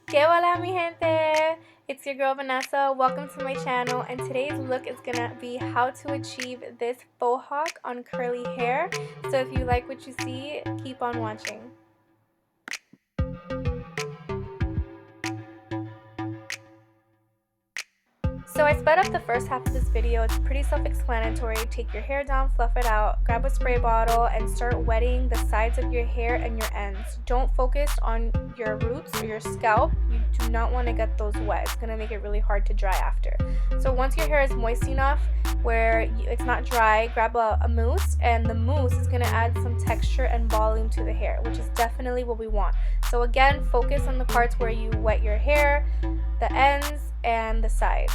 Que hola mi gente! It's your girl Vanessa. Welcome to my channel, and today's look is gonna be how to achieve this faux hawk on curly hair. So if you like what you see, keep on watching. So I sped up the first half of this video. It's pretty self-explanatory. Take your hair down, fluff it out, grab a spray bottle, and start wetting the sides of your hair and your ends. Don't focus on your roots or your scalp. You do not want to get those wet. It's going to make it really hard to dry after. So once your hair is moist enough where it's not dry, grab a mousse, and the mousse is going to add some texture and volume to the hair, which is definitely what we want. So again, focus on the parts where you wet your hair, the ends, and the sides.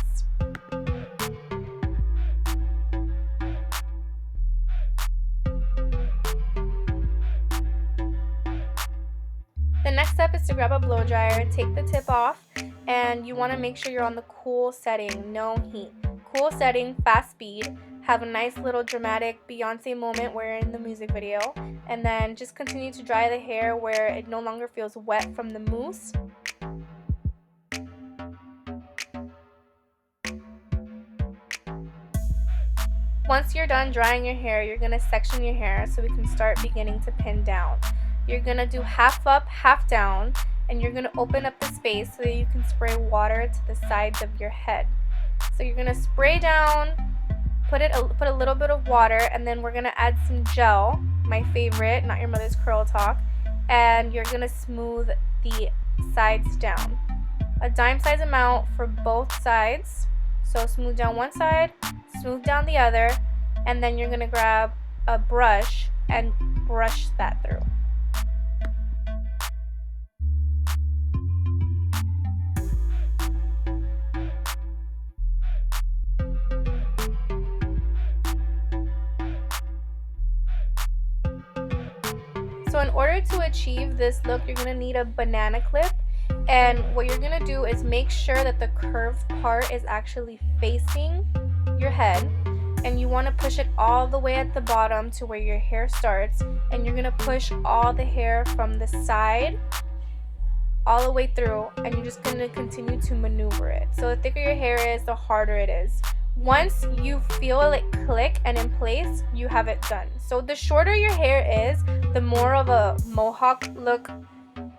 The next step is to grab a blow dryer, take the tip off, and you want to make sure you're on the cool setting, no heat. Cool setting, fast speed, have a nice little dramatic Beyonce moment where you're in the music video, and then just continue to dry the hair where it no longer feels wet from the mousse. Once you're done drying your hair, you're going to section your hair so we can start beginning to pin down. You're going to do half up, half down, and you're going to open up the space so that you can spray water to the sides of your head. So you're going to spray down, put a little bit of water, and then we're going to add some gel, my favorite, not your mother's curl talk, and you're going to smooth the sides down. A dime size amount for both sides. So smooth down one side, smooth down the other, and then you're going to grab a brush and brush that through. So in order to achieve this look, you're going to need a banana clip. And what you're going to do is make sure that the curved part is actually facing your head. And you want to push it all the way at the bottom to where your hair starts. And you're going to push all the hair from the side all the way through. And you're just going to continue to maneuver it. So the thicker your hair is, the harder it is. Once you feel it click and in place, you have it done. So the shorter your hair is, the more of a mohawk look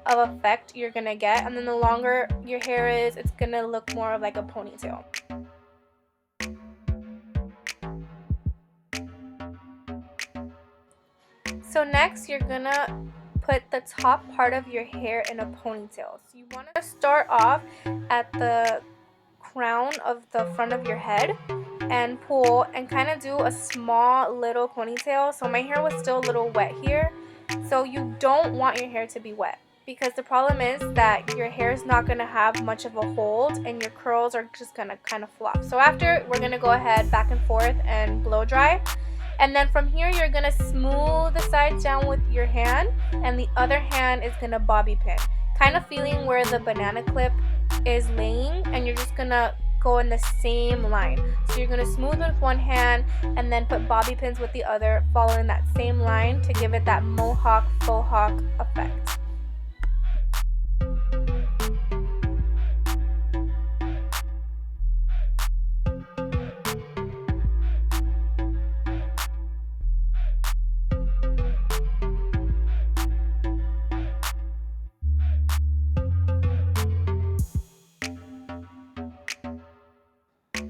of effect you're gonna get, and then the longer your hair is, it's gonna look more of like a ponytail. So next you're gonna put the top part of your hair in a ponytail. So you want to start off at the crown of the front of your head and pull and kind of do a small little ponytail. So my hair was still a little wet here, so you don't want your hair to be wet, because the problem is that your hair is not going to have much of a hold and your curls are just going to kind of flop. So after, we're going to go ahead back and forth and blow dry, and then from here you're going to smooth the sides down with your hand, and the other hand is going to bobby pin, kind of feeling where the banana clip is laying, and you're just going to go in the same line. So you're going to smooth with one hand and then put bobby pins with the other, following that same line to give it that mohawk faux hawk effect.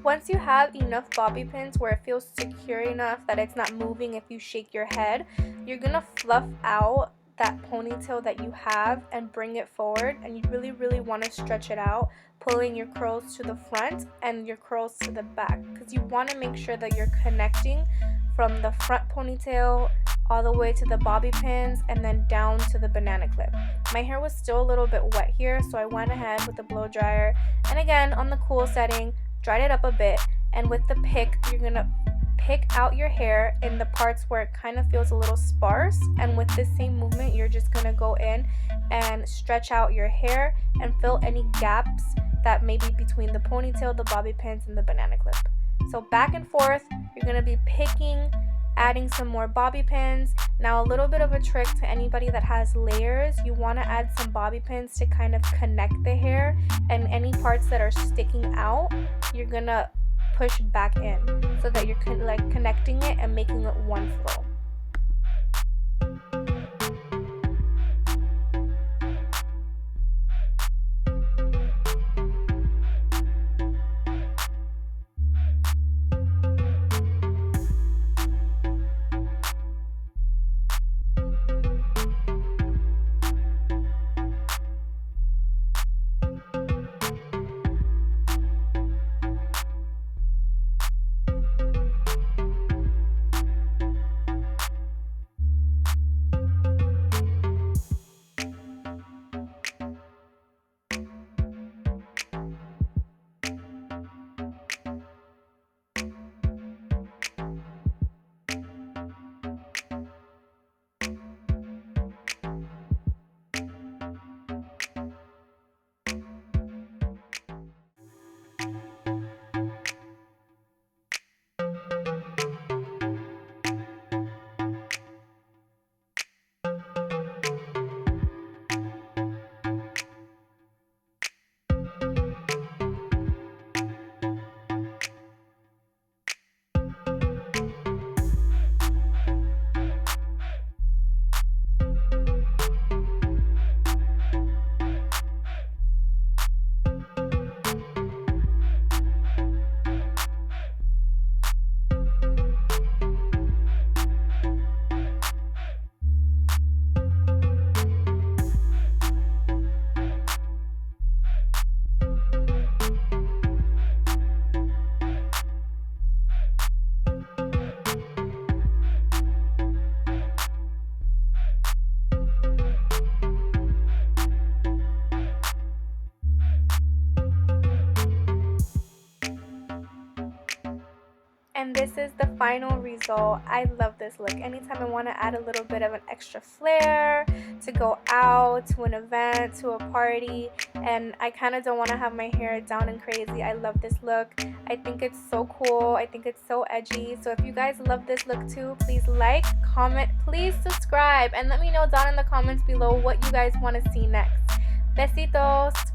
Once you have enough bobby pins where it feels secure enough that it's not moving if you shake your head, you're going to fluff out that ponytail that you have and bring it forward, and you really want to stretch it out, pulling your curls to the front and your curls to the back, because you want to make sure that you're connecting from the front ponytail all the way to the bobby pins and then down to the banana clip. My hair was still a little bit wet here, so I went ahead with the blow dryer, and again on the cool setting, dried it up a bit, and with the pick you're gonna pick out your hair in the parts where it kind of feels a little sparse, and with this same movement you're just gonna go in and stretch out your hair and fill any gaps that may be between the ponytail, the bobby pins, and the banana clip. So back and forth, you're gonna be picking adding some more bobby pins. Now a little bit of a trick to anybody that has layers, you want to add some bobby pins to kind of connect the hair, and any parts that are sticking out, you're gonna push back in so that you're like connecting it and making it one flow. And this is the final result. I love this look. Anytime I want to add a little bit of an extra flair to go out to an event, to a party, and I kind of don't want to have my hair down and crazy, I love this look. I think it's so cool. I think it's so edgy. So if you guys love this look too, please like, comment, please subscribe, and let me know down in the comments below what you guys want to see next. Besitos!